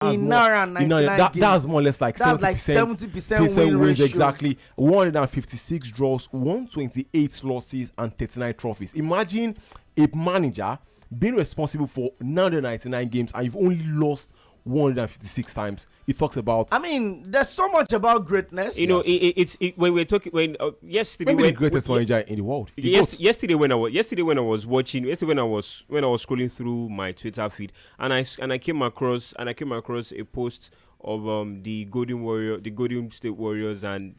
in 99 that's more or less like 70% win wins, exactly. 156 draws, 128 losses, and 39 trophies. Imagine a manager being responsible for 999 games and you've only lost 156 times. It talks about. I mean, there's so much about greatness. You know, when we're talking yesterday, maybe the greatest manager in the world. Yesterday when I was scrolling through my Twitter feed, and I came across a post of the Golden State Warriors and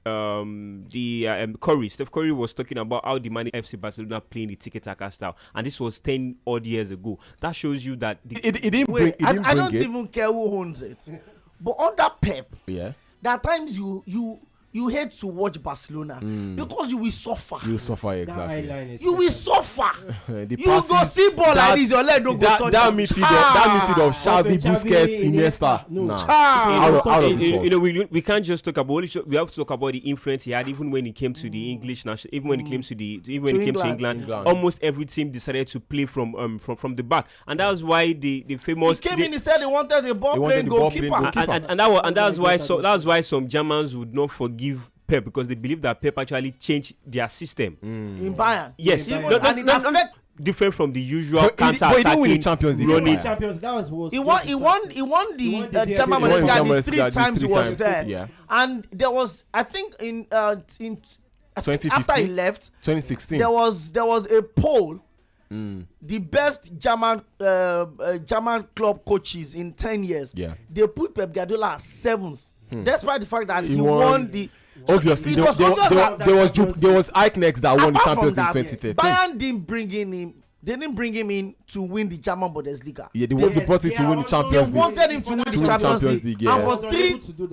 Steph Curry was talking about how the man FC Barcelona playing the tiki-taka style, and this was 10 odd years ago. That shows you that I don't even care who owns it, but under Pep, there are times you hate to watch Barcelona because you will suffer. You will suffer, exactly. You will suffer. You go see ball like this, your leg don't go touch. That midfield of Xavi, Busquets, Iniesta. Out of this world. You know, we can't just talk about. We have to talk about the influence he had, even when he came to the English national. Even when he came to England, almost every team decided to play from the back, and that was why the famous. He came in. He said he wanted the ball playing goalkeeper, and that's why some Germans would not forgive Pep, because they believe that Pep actually changed their system in Bayern. Yes, and it affected. Different from the usual counter attacking. But he didn't win the Champions League. That was he won the German Bundesliga three times. He was there, and there was, I think, in 2015, after he left, 2016, there was a poll. The best German club coaches in 10 years. Yeah. They put Pep Guardiola as 7th, despite the fact that he won the. Obviously, there was Ike next that won the Champions in 2013. Bayern didn't bring him. They didn't bring him in to win the German Bundesliga. Yeah, they brought him to win the Champions League. They wanted him to win the Champions League. Yeah. And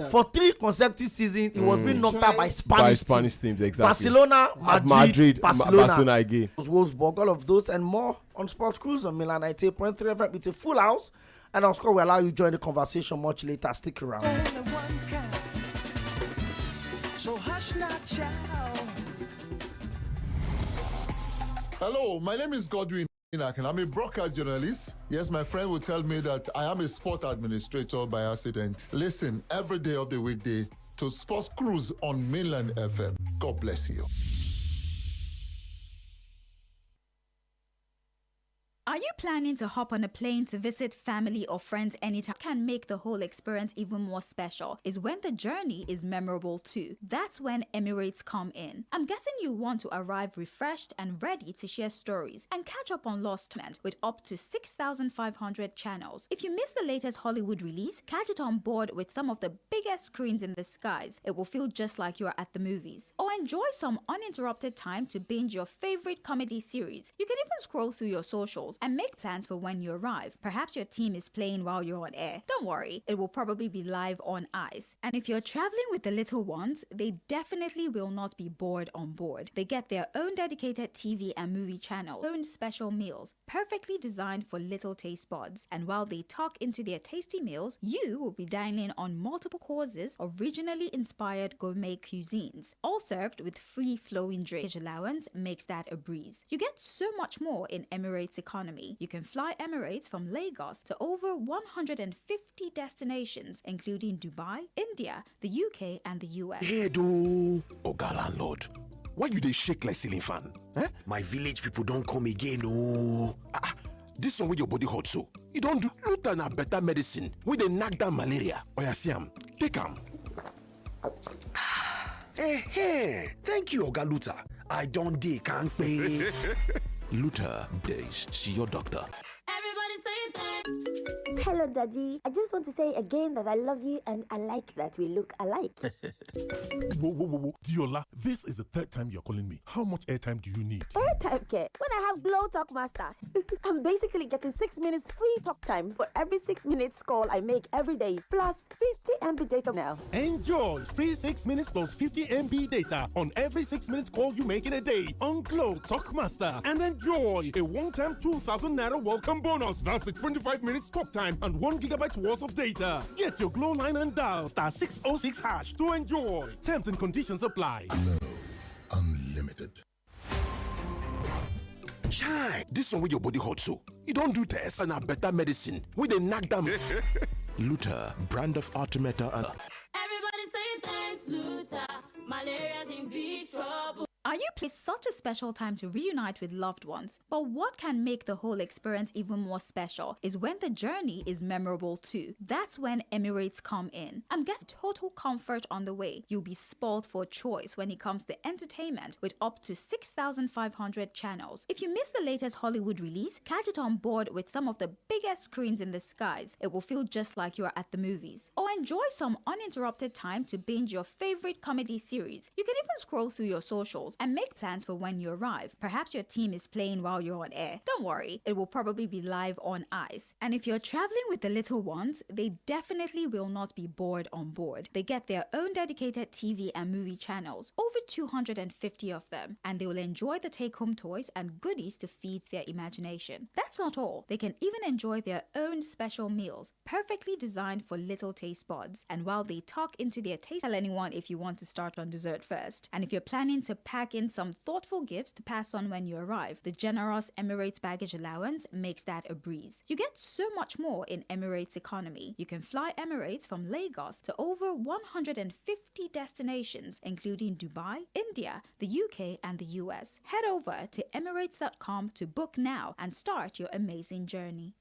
for three consecutive seasons, he was being knocked out by Spanish teams. Exactly. Barcelona, Madrid, Barcelona again. Wolfsburg, all of those and more on Sports Cruise on Milan 98.3 FM. It's a full house, and of course, we allow you to join the conversation much later. Stick around. Hello, my name is Godwin. I'm a broadcast journalist. Yes, my friend will tell me that I am a sport administrator by accident. Listen every day of the weekday to Sports Cruise on Mainland FM. God bless you. Are you planning to hop on a plane to visit family or friends anytime? Can make the whole experience even more special is when the journey is memorable too. That's when Emirates come in. I'm guessing you want to arrive refreshed and ready to share stories and catch up on lost time with up to 6,500 channels. If you miss the latest Hollywood release, catch it on board with some of the biggest screens in the skies. It will feel just like you are at the movies. Or enjoy some uninterrupted time to binge your favorite comedy series. You can even scroll through your socials and make plans for when you arrive. Perhaps your team is playing while you're on air. Don't worry, it will probably be live on ice. And if you're traveling with the little ones, they definitely will not be bored on board. They get their own dedicated TV and movie channel, own special meals, perfectly designed for little taste buds. And while they talk into their tasty meals, you will be dining on multiple courses of regionally inspired gourmet cuisines, all served with free flowing drinks. Allowance makes that a breeze. You get so much more in Emirates economy. You can fly Emirates from Lagos to over 150 destinations, including Dubai, India, the UK, and the US. Hey, do Oga landlord, why you dey shake like ceiling fan? Eh? My village people don't come again, oh. This one with your body hot so. You don't do Luther na better medicine with a knock down malaria. Oya see am, take am. Hey, thank you, Oga Luther. I don't dey can't pay. Luther days. See your doctor. Everybody say that. Hello, Daddy. I just want to say again that I love you and I like that we look alike. Whoa. Diola, this is the third time you're calling me. How much airtime do you need? Airtime, Ke? When I have Glow Talk Master, I'm basically getting 6 minutes free talk time for every 6 minutes call I make every day, plus 50 MB data now. Enjoy free 6 minutes plus 50 MB data on every 6 minutes call you make in a day on Glow Talk Master. And enjoy a one-time 2,000 Naira welcome bonus. That's 25 minutes talk time and 1 gigabyte worth of data. Get your Glow line and dial *606# to enjoy. Terms and conditions apply. Glow Unlimited. Chai, this one with your body hot so. You don't do test and a better medicine. We dey knock them. Luther, brand of Artemata and Everybody say thanks, Luther. Malaria's in big trouble. Are you pleased? Such a special time to reunite with loved ones. But what can make the whole experience even more special is when the journey is memorable too. That's when Emirates come in. I'm guessing total comfort on the way. You'll be spoiled for choice when it comes to entertainment with up to 6,500 channels. If you miss the latest Hollywood release, catch it on board with some of the biggest screens in the skies. It will feel just like you're at the movies. Or enjoy some uninterrupted time to binge your favorite comedy series. You can even scroll through your socials and make plans for when you arrive. Perhaps your team is playing while you're on air. Don't worry, it will probably be live on ice. And if you're traveling with the little ones, they definitely will not be bored on board. They get their own dedicated TV and movie channels, over 250 of them, and they will enjoy the take-home toys and goodies to feed their imagination. That's not all. They can even enjoy their own special meals, perfectly designed for little taste buds. And while they talk into their taste, tell anyone if you want to start on dessert first. And if you're planning to pack in some thoughtful gifts to pass on when you arrive, the generous Emirates baggage allowance makes that a breeze. You get so much more in Emirates economy. You can fly Emirates from Lagos to over 150 destinations, including Dubai, India, the UK, and the US. Head over to emirates.com to book now and start your amazing journey.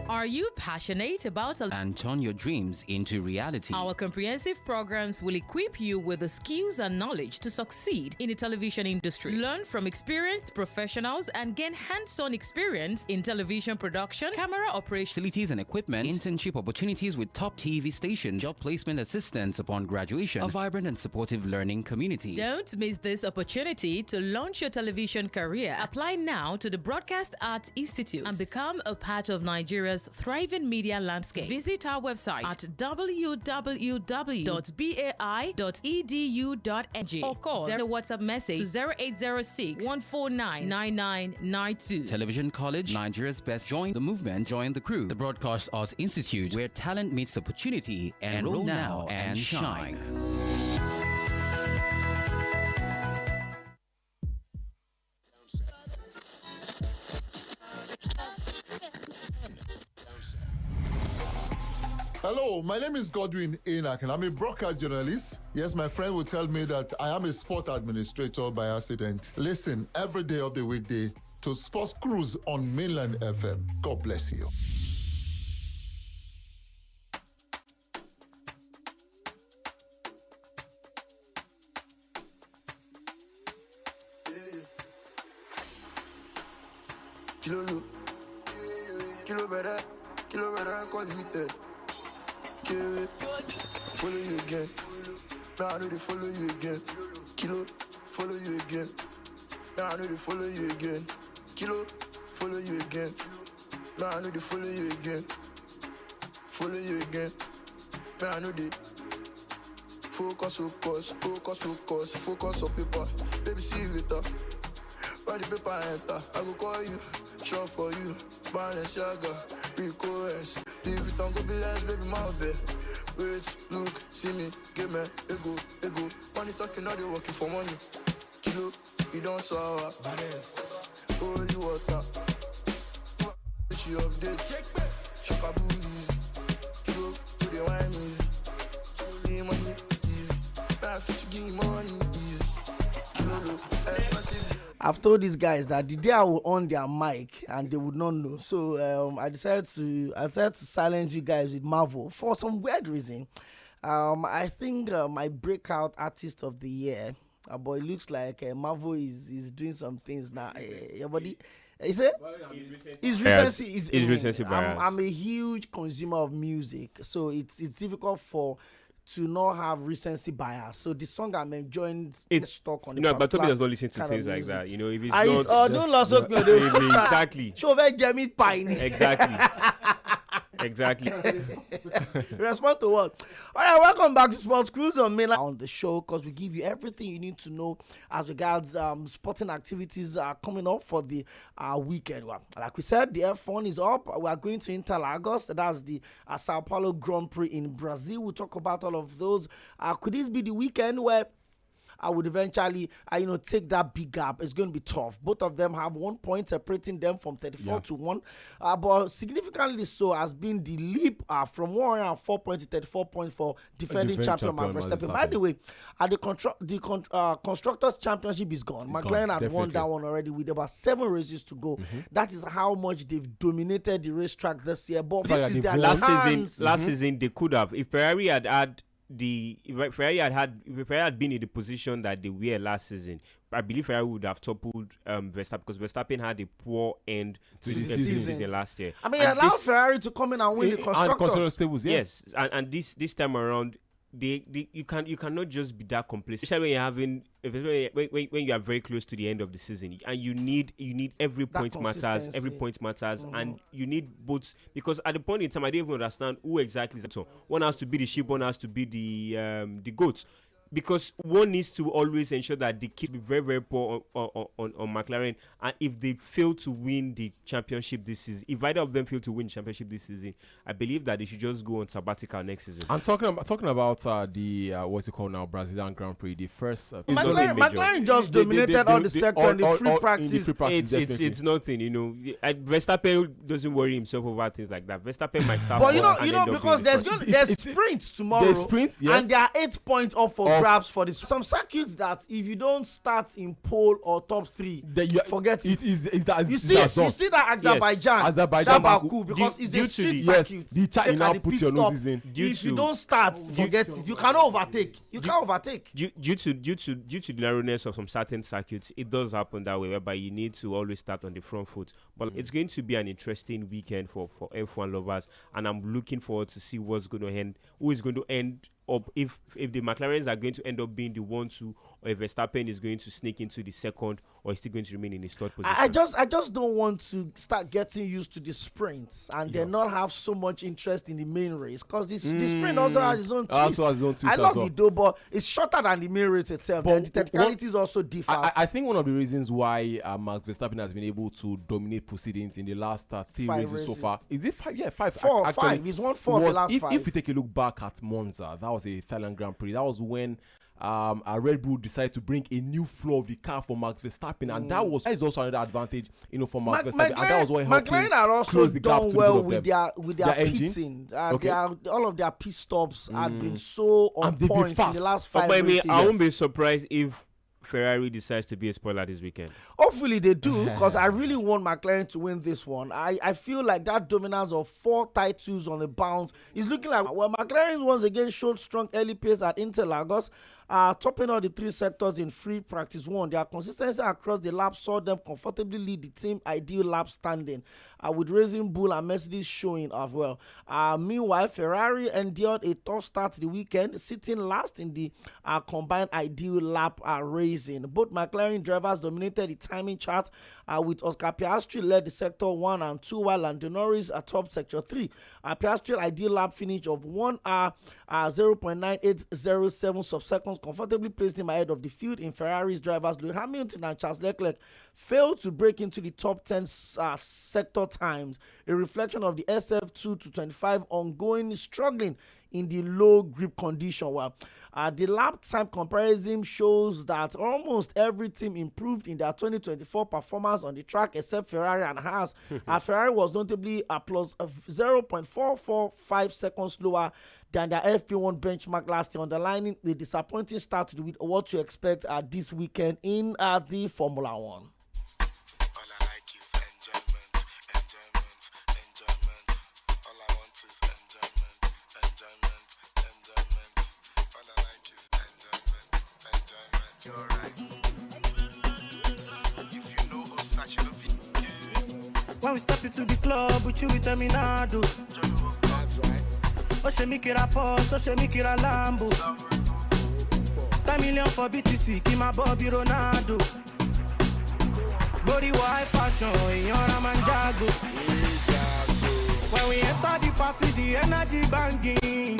Are you passionate about and turn your dreams into reality? Our comprehensive programs will equip you with the skills and knowledge to succeed in the television industry. Learn from experienced professionals and gain hands-on experience in television production, camera operation, facilities and equipment, internship opportunities with top TV stations, job placement assistance upon graduation, a vibrant and supportive learning community. Don't miss this opportunity to launch your television career. Apply now to the Broadcast Arts Institute and become a part of Nigeria's thriving media landscape. Visit our website at www.bai.edu.ng or call the WhatsApp message to 0806 149 9992. Television College, Nigeria's best. Join the movement, join the crew. The Broadcast Arts Institute, where talent meets opportunity. Enroll now and shine. Hello, my name is Cʀᴜɪnᴏ and I'm a broadcast journalist. Yes, my friend will tell me that I am a sport administrator by accident. Listen every day of the weekday to Sports Cruise on Mainland FM. God bless you. Kilo better, call me dead. Follow you again. Now I know they follow you again. Kilo, follow you again. Now I know they follow you again. Kilo, follow you again. Now I know they follow you again. Follow you again. Now I know they focus on paper. Baby, see you later. By the paper enter, I go call you. Short for you. Balenciaga, Rico's. If it don't go be less, baby, my bed. Wait, look, see me, give me, ego. Money talking, all they working for money. Kilo, you don't sour. Holy water. She updates. Shakaboos. Kilo, do the wine easy. Give money easy. Back to give money easy. Kilo, I've told these guys that the day I will on their mic and they would not know. So I decided to silence you guys with Marvel for some weird reason. I think my breakout artist of the year, but it looks like Marvel is doing some things now. Everybody, is it? His recency bias. I'm a huge consumer of music, so it's difficult to not have recency bias. So the song I'm enjoying is stuck on the but Toby does not listen to things like that. You know, if it's don't lose exactly. Exactly. Respond to what? All right, welcome back to Sports Cruise on Mainland on the show, because we give you everything you need to know as regards sporting activities coming up for the weekend. Well, like we said, the F1 is up. We are going to Interlagos. That's the Sao Paulo Grand Prix in Brazil. We'll talk about all of those. Could this be the weekend where I would eventually, take that big gap. It's going to be tough. Both of them have 1 point separating them from 34 to 1. But significantly so has been the leap from 104 points to 34 points for defending champion Max Verstappen. By the way, the Constructors' Championship is gone. McLaren had won that one already with about 7 races to go. That is how much they've dominated the racetrack this year. But this is their last season they could have, if Ferrari had Ferrari had been in the position that they were last season, I believe Ferrari would have toppled Verstappen, because Verstappen had a poor end to the season last year. I mean, allowed Ferrari to come in and win the constructors tables. Yes, and this time around, you cannot just be that complacent, especially when you are very close to the end of the season, and you need every point matters. Every point matters, and you need both, because at the point in time I don't even understand who exactly is. So one has to be the sheep, one has to be the goats. Because one needs to always ensure that the kids be very, very poor on McLaren, and if they fail to win the championship this season, if either of them fail to win the championship this season, I believe that they should just go on sabbatical next season. I'm talking about the what's it called now, Brazilian Grand Prix, the first. McLaren just dominated on the sector in the free practice. It's nothing, Verstappen doesn't worry himself over things like that. Verstappen might start. But because there's sprints tomorrow. There's sprints, yes. And there are 8 points off for grabs for this. Some circuits that if you don't start in pole or top 3, forget it. You see that Azerbaijan, that Baku, because it's a street circuit. The chat now put your noses in. If you don't start, forget it. You cannot overtake. You can't overtake. Due to the narrowness of some certain circuits, it does happen that way, whereby you need to always start on the front foot. But it's going to be an interesting weekend for F1 lovers, and I'm looking forward to see who is going to end up, if the McLarens are going to end up being the 1-2, or if Verstappen is going to sneak into the second, or is still going to remain in his third position. I just don't want to start getting used to the sprints and then not have so much interest in the main race, because the sprint also has its own twist. I love it though, but it's shorter than the main race itself, and the technicalities also differ. I think one of the reasons why Max Verstappen has been able to dominate proceedings in the last 3 races so far, is it 5? Yeah, 5. Five. He's won 4 of the last 5. If you take a look back at Monza, that was a Thailand Grand Prix. That was when Red Bull decided to bring a new flow of the car for Max Verstappen, and that is also another advantage, for Max Verstappen. And that was what helped him close the gap to the both of them. with their pitting. All of their pit stops had been so on point in the last 5 races. I won't be surprised if Ferrari decides to be a spoiler this weekend. Hopefully they do, because I really want McLaren to win this one. I feel like that dominance of 4 titles on the bounce is looking like, well, McLaren once again showed strong early pace at Interlagos, topping all the 3 sectors in free practice 1. Their consistency across the lap saw them comfortably lead the team ideal lap standing, with Racing Bull and Mercedes showing as well. Meanwhile, Ferrari endured a tough start to the weekend, sitting last in the combined ideal lap racing. Both McLaren drivers dominated the timing chart, with Oscar Piastri led the sector 1 and 2, while Lando Norris atop sector 3. Piastri ideal lap finish of 1 hour 0.9807 sub-seconds comfortably placed him ahead of the field. In Ferrari's drivers, Lewis Hamilton and Charles Leclerc failed to break into the top 10 sector times, a reflection of the SF2 to 25 ongoing struggling in the low grip condition. The lap time comparison shows that almost every team improved in their 2024 performance on the track except Ferrari and Haas. Ferrari was notably plus 0.445 seconds slower than their FP1 benchmark last year, underlining the disappointing start with what to expect this weekend in the Formula One. When we step into the club, we chill with Terminado. That's right. Oshemikira Porsche, Oshemikira Lambo. 10 million for BTC, Kima Bobby Ronaldo. Body white fashion, Yora Manjago. When we enter the party, the energy banging.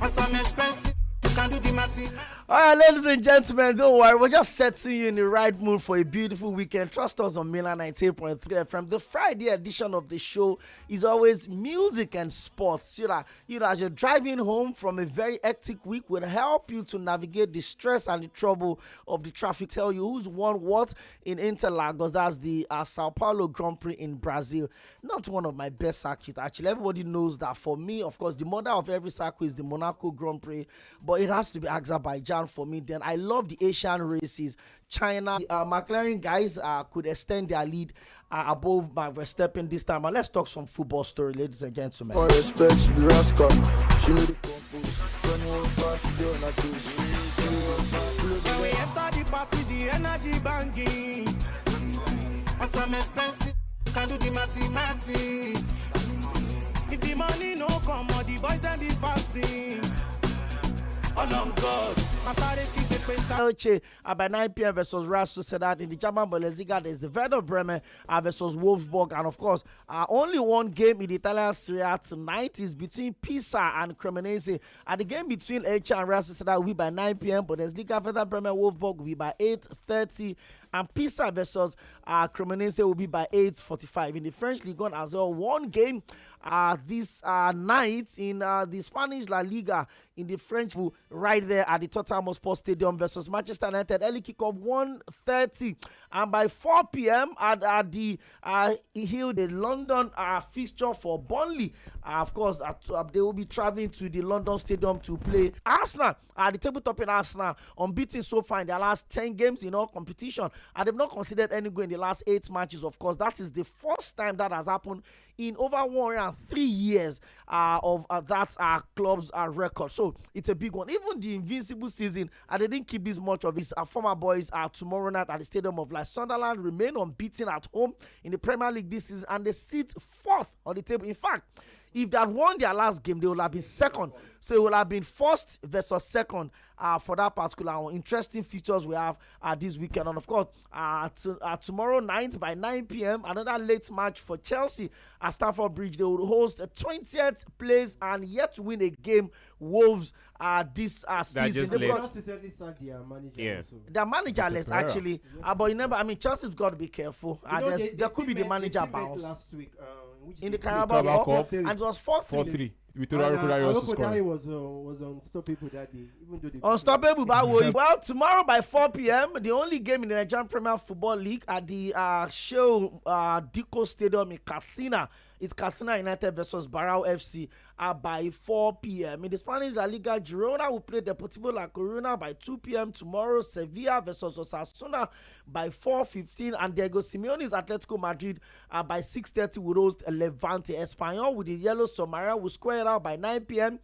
On some expensive, you can do the massive. All right, ladies and gentlemen, don't worry. We're just setting you in the right mood for a beautiful weekend. Trust us on Milan 98.3 FM. The Friday edition of the show is always music and sports. As you're driving home from a very hectic week, will help you to navigate the stress and the trouble of the traffic. Tell you who's won what in Interlagos. That's the Sao Paulo Grand Prix in Brazil. Not one of my best circuits, actually. Everybody knows that for me, of course, the mother of every circuit is the Monaco Grand Prix, but it has to be Azerbaijan for me. Then I love the Asian races. China, McLaren guys could extend their lead above Verstappen this time. And let's talk some football story, ladies and gentlemen. All respect to the rascal. She know the compose. When we enter the party, the energy banging. And some expensive can do the mathematics. If the money no come, or the boys then be fasting. All on God. By 9 p.m. versus Real Sociedad in the German Bundesliga, there's the Werder Bremen versus Wolfsburg, and of course, only one game in the Italian Serie A tonight is between Pisa and Cremonese. The game between Lecce and Real Sociedad will be by 9 p.m. Bundesliga, Werder Bremen Wolfsburg will be by 8:30. And Pisa versus Cremonese will be by 8:45. In the French Ligue 1 as well, one game this night in the Spanish La Liga in the French, right there at the Tottenham Hotspur Stadium versus Manchester United. Early kickoff 1:30, and by 4 p.m. at the the London fixture for Burnley. Of course, they will be traveling to the London Stadium to play Arsenal. The tabletop in Arsenal, unbeaten so far in their last 10 games in all competition, and they've not considered any goal in the last 8 matches. Of course, that is the first time that has happened in over 103 years of that club's record. So it's a big one. Even the invincible season, they didn't keep this much of his former boys tomorrow night at the Stadium of Light. Sunderland remain unbeaten at home in the Premier League this season, and they sit 4th on the table. In fact, if they had won their last game, they would have been second. So it would have been first versus second for that particular one. Interesting features we have this weekend. And of course, tomorrow night by 9 p.m., another late match for Chelsea at Stamford Bridge. They will host a 20th place and yet to win a game, Wolves, this season. Their managerless, actually. But Chelsea's got to be careful. There could be the manager bounce. Last week, in the Carabao Cup, and it was 4-3. Was unstoppable that day. Unstoppable, well, tomorrow by 4 p.m., the only game in the Nigerian Premier Football League at the Diko Stadium in Katsina. It's Katsina United versus Barao FC by 4 p.m. In the Spanish La Liga, Girona will play Deportivo La Coruña by 2 p.m. tomorrow. Sevilla versus Osasuna by 4:15. And Diego Simeone's Atletico Madrid by 6:30 will host Levante. Espanyol with the Yellow Submarine will square it out by 9 p.m.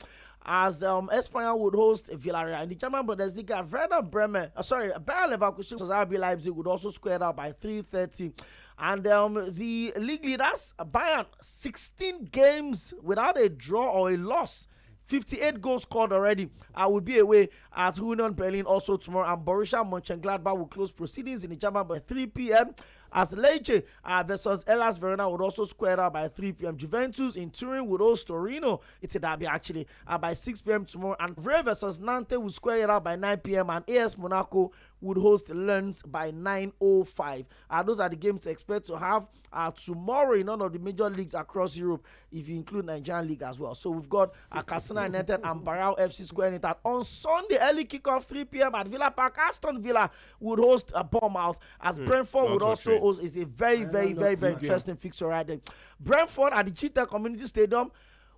as Espanyol would host Villarreal. In the German Bundesliga, Werder Bremen, Bayer Leverkusen versus RB Leipzig would also square it out by 3:30. And the league leaders, Bayern, 16 games without a draw or a loss. 58 goals scored already. Will be away at Union Berlin also tomorrow. And Borussia Mönchengladbach will close proceedings in the German by 3 p.m. as Lecce versus Hellas Verona would also square out by 3 p.m. Juventus in Turin would host Torino. It's a derby actually by 6 p.m. tomorrow. And Vrij versus Nantes will square it out by 9 p.m. And AS Monaco would host Lens by 9:05. Those are the games to expect to have tomorrow in none of the major leagues across Europe, if you include Nigerian League as well. So we've got Katsina United and Barao FC squaring it out. On Sunday, early kickoff 3 p.m. at Villa Park, Aston Villa would host Bournemouth as Brentford would also host. It's a very interesting fixture right there. Brentford at the Cheetah Community Stadium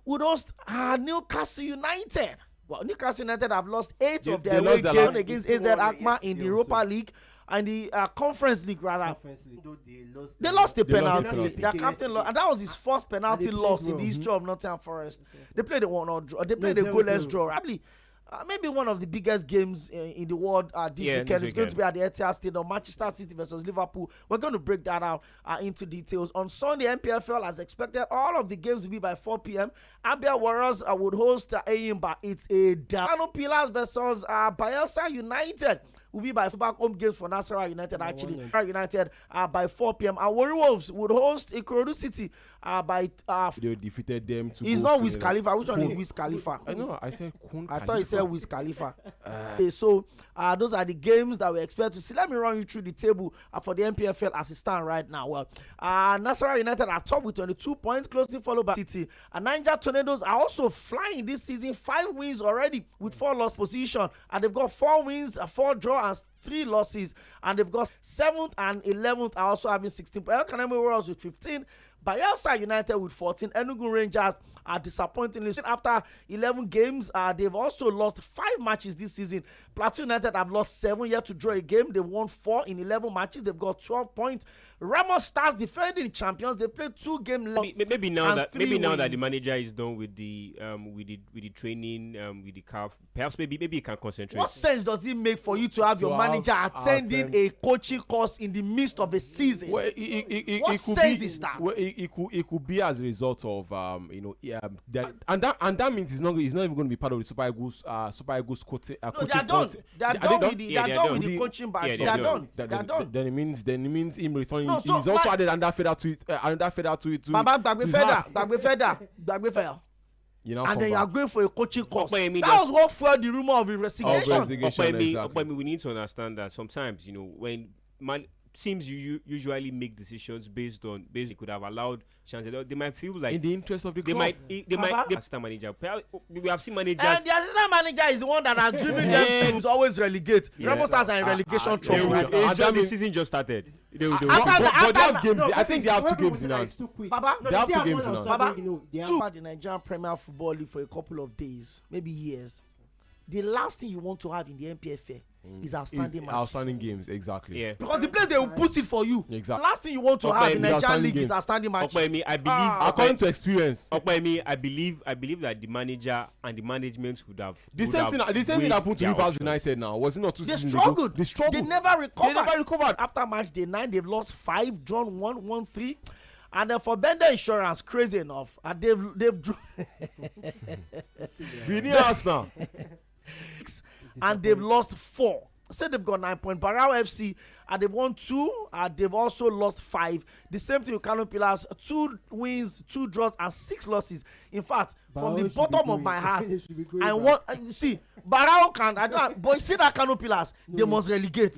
would host Newcastle United. Well, Newcastle United have lost 8 of their away games against AZ Alkmaar in the Europa League and the Conference League, rather. They lost the penalty. Their captain lost, and that was his first penalty loss in the history of Nottingham Forest. They played a 1-0 draw. They played a goalless draw. Probably, maybe one of the biggest games in the world this weekend is going to be at the Etihad Stadium, Manchester City versus Liverpool. We're going to break that out into details. On Sunday, MPFL, as expected, all of the games will be by 4 p.m. Abia Warriors would host Enyimba. It's a Kano Pillars versus Bayelsa United. Will be by back home games for Nasarawa United, actually. United by 4 p.m. And Warri Wolves would host Ikorodu City by they defeated them to. It's not Wiz Khalifa. Which one is Wiz Khalifa? I know. I said I thought you said Wiz Khalifa. Okay, so those are the games that we expect to see. Let me run you through the table for the NPFL as it stands right now. Well, Nasarawa United are top with 22 points, closely followed by City. And Niger Tornadoes are also flying this season, 5 wins already with 4 loss position, and they've got 4 wins, 4 draw, and 3 losses, and they've got 7th and 11th are also having 16 points. El Kaneme Warriors with 15. Bayelsa United with 14. Enugu Rangers are disappointingly after 11 games. They've also lost 5 matches this season. Plateau United have lost 7 yet to draw a game. They won 4 in 11 matches. They've got 12 points. Ramos Stars, defending champions, they played 2 games left. Maybe now that the manager is done with the training, with the CAF, perhaps maybe he can concentrate. What sense does it make for you to have your manager attending a coaching course in the midst of a season? Well, what sense is that? Well, it could be as a result of that, and that means he's not even going to be part of the Super Eagles coaching. No, they are done. They are done with the coaching badge. They are done. Then it means him returning. He's also added another feather to it. Baba Bagbe feather. You know, and then you are going for a coaching course. That was what fueled the rumor of investigation. We need to understand that sometimes, when teams usually make decisions based could have allowed Chancellor. They might feel like in the interest of the club. They might assistant manager. We have seen managers. And the assistant manager is the one that has driven them to always relegate. Remo Stars are in relegation trouble. The season just started. They have games. I think they have 2 games in hand. They have 2 games in hand. The Nigerian Premier Football League for a couple of days, maybe years. The last thing you want to have in the NPFL is outstanding games, exactly. Yeah. Because the place they will boost it for you. Exactly. The last thing you want to have in the Nigerian league is outstanding matches. I believe, according to experience. I believe that the manager and the management would have. The same thing happened to Rivers United now. Was it not 2 seasons ago? They struggled. They never recovered. After match day 9, they've lost 5, drawn 1, won 3. And then for Bender Insurance, crazy enough, and they've drew. We need us now. And they've lost 4. So they've got 9 points. Barao FC, they've won 2. They've also lost 5. The same thing with Kano Pillars, 2 wins, 2 draws, and 6 losses. In fact, from the bottom of my heart, I want see Barao but you see that Kano Pillars, they must relegate.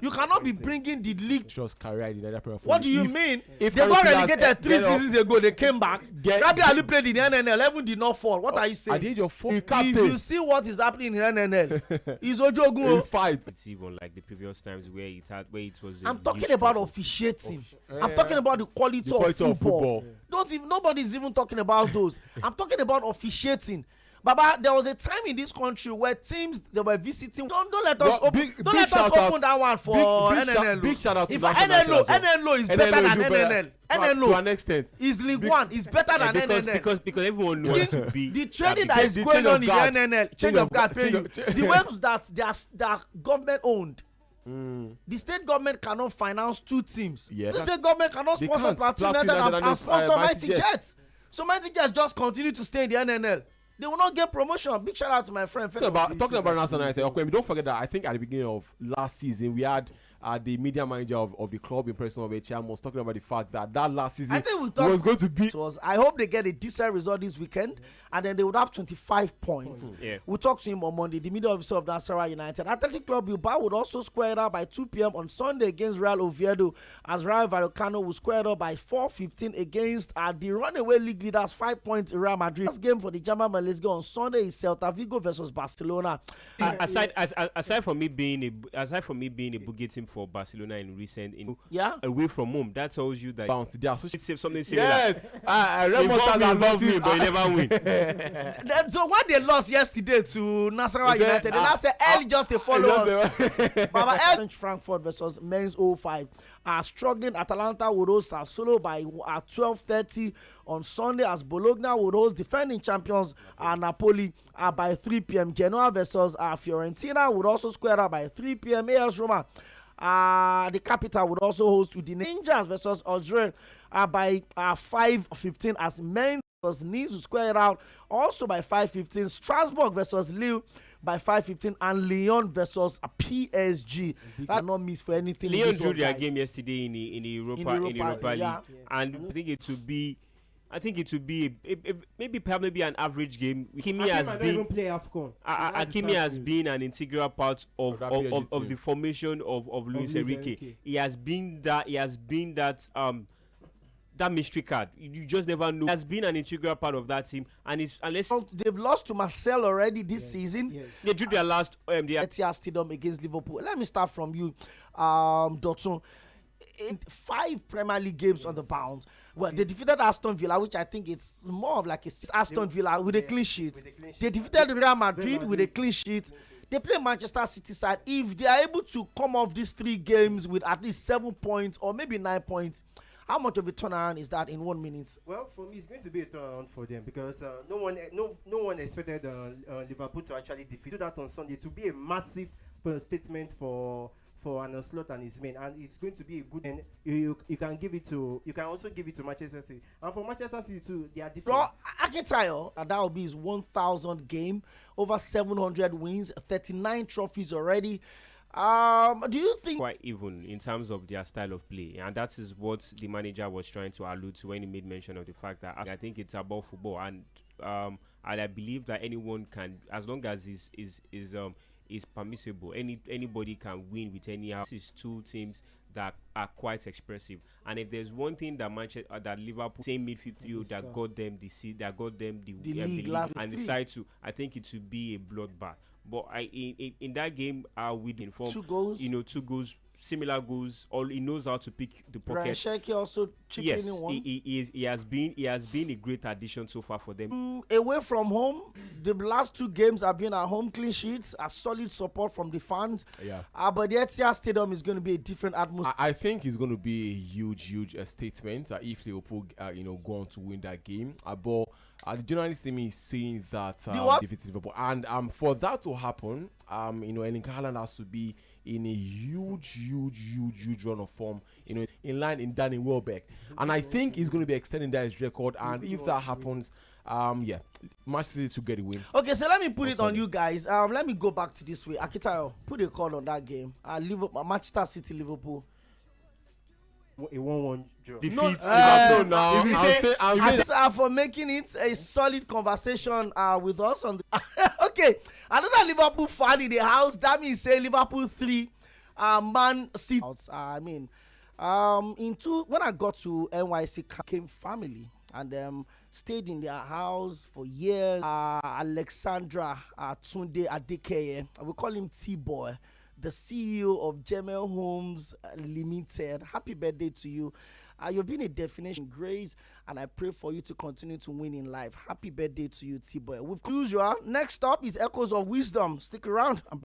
You cannot be bringing the league. Just career in the what do you mean? If they got relegated 3 seasons ago, they came back. Rabi Ali played in the NNL, 11 did not fall. What are you saying? I did your phone. If you see what is happening in NNL, it's Ojogun. It's fight. It's even like the previous times where it was. I'm talking about officiating. I'm talking about the quality of football. Nobody's even talking about those. I'm talking about officiating. Baba, there was a time in this country where teams they were visiting. Don't let us open. Don't let us open that one for NNL. Big shout out to NNL is better than NNL. NNL to an extent is League One. Is better than NNL because everyone knows to be the trading that is going on in the NNL. Change of guard pay you. The ones that they are government owned. The state government cannot finance 2 teams. Yeah. The state government cannot sponsor Plateau United and sponsor Mighty Jets. So Mighty Jets just continue to stay in the NNL. They will not get promotion. Big shout out to my friend. Talking about National United, okay, don't forget that I think at the beginning of last season we had the media manager of the club in person of HM was talking about the fact that last season was going to be. I hope they get a decent result this weekend, and then they would have 25 points. Yeah. We'll talk to him on Monday. The media officer of Nasarawa United. Athletic Club Bilbao would also square it up by 2 p.m. on Sunday against Real Oviedo, as Rayo Vallecano will square it up by 4:15 against the runaway league leaders 5 points Real Madrid. Last game for the German Bundesliga on Sunday is Celta Vigo versus Barcelona. Aside from me being a boogie team for Barcelona in recent away from home, that tells you that something similar. Yes, love me, but you never win. So when they lost yesterday to Nasarawa United, they now say L just a follow us. Baba L Frankfurt versus Mainz 05 are struggling. Atalanta would host Sassuolo by 12:30 on Sunday, as Bologna would host defending champions Napoli by 3 p.m. Genoa versus Fiorentina would also square up by 3 p.m. AS Roma, the capital, would also host Udine. Rangers versus Auxerre by 5:15 as Mainz versus Nice will square it out also by 5:15. Strasbourg versus Lille by 5:15, and Lyon versus PSG. That not miss for anything. Lyon drew their game yesterday in the Europa League, and I think it will be I think it would be maybe an average game. Hakimi has been an integral part of the formation of Luis Enrique. He has been that that mystery card. You just never know. He has been an integral part of that team, and they've lost to Marcel already this season. They drew their last Etihad Stadium against Liverpool. Let me start from you, Dotun. In 5 Premier League games on the bounce. Well, they defeated Aston Villa, which I think it's more of like Aston Villa with a clean sheet. They defeated Real Madrid with a clean sheet. They play Manchester City side. If they are able to come off these 3 games with at least 7 points or maybe 9 points, how much of a turnaround is that in 1 minute? Well, for me, it's going to be a turnaround for them because no one expected Liverpool to actually defeat that on Sunday. To be a massive statement for Arne Slot and his men, and it's going to be a good. And you can also give it to Manchester City, and for Manchester City too, they are different. Well, I can tell you that will be his 1,000th game, over 700 wins, 39 trophies already. Do you think quite even in terms of their style of play, and that is what the manager was trying to allude to when he made mention of the fact that I think it's about football, and I believe that anyone can, as long as is permissible, anybody can win with any house. These 2 teams that are quite expressive, and if there's one thing that that Liverpool same midfield trio that got them the seed, that got them the league and decide to, I think it should be a bloodbath. But in that game, we did inform 2 goals. 2 goals, similar goals. All he knows how to pick the pocket. Brian Sheki also chipping in one. He has been a great addition so far for them. Away from home, the last 2 games have been at home, clean sheets, a solid support from the fans. Yeah. But the Etihad Stadium is going to be a different atmosphere. I think it's going to be a huge statement if Liverpool go on to win that game. But the journalist in me is saying that if it's Liverpool, and for that to happen, Erling Haaland has to be in a huge run of form, in line in Danny Welbeck, and I think he's going to be extending that his record. And if that happens, Manchester City to get a win. Okay, so let me put it on you guys. Let me go back to this way. Akitayo, put a call on that game. Manchester City, Liverpool. A 1-1 draw. Defeat Liverpool now. I'm for making it a solid conversation with us on the okay, another Liverpool fan in the house. That means say Liverpool 3, Man City. When I got to NYC, came family and stayed in their house for years. Alexandra Tunde Adekeye, we call him T-Boy, the CEO of C쏘ᴜᴜ Limited. Happy birthday to you. You've been a definition of grace, and I pray for you to continue to win in life. Happy birthday to you, T-Boy. With usual, next up is Echoes of Wisdom. Stick around.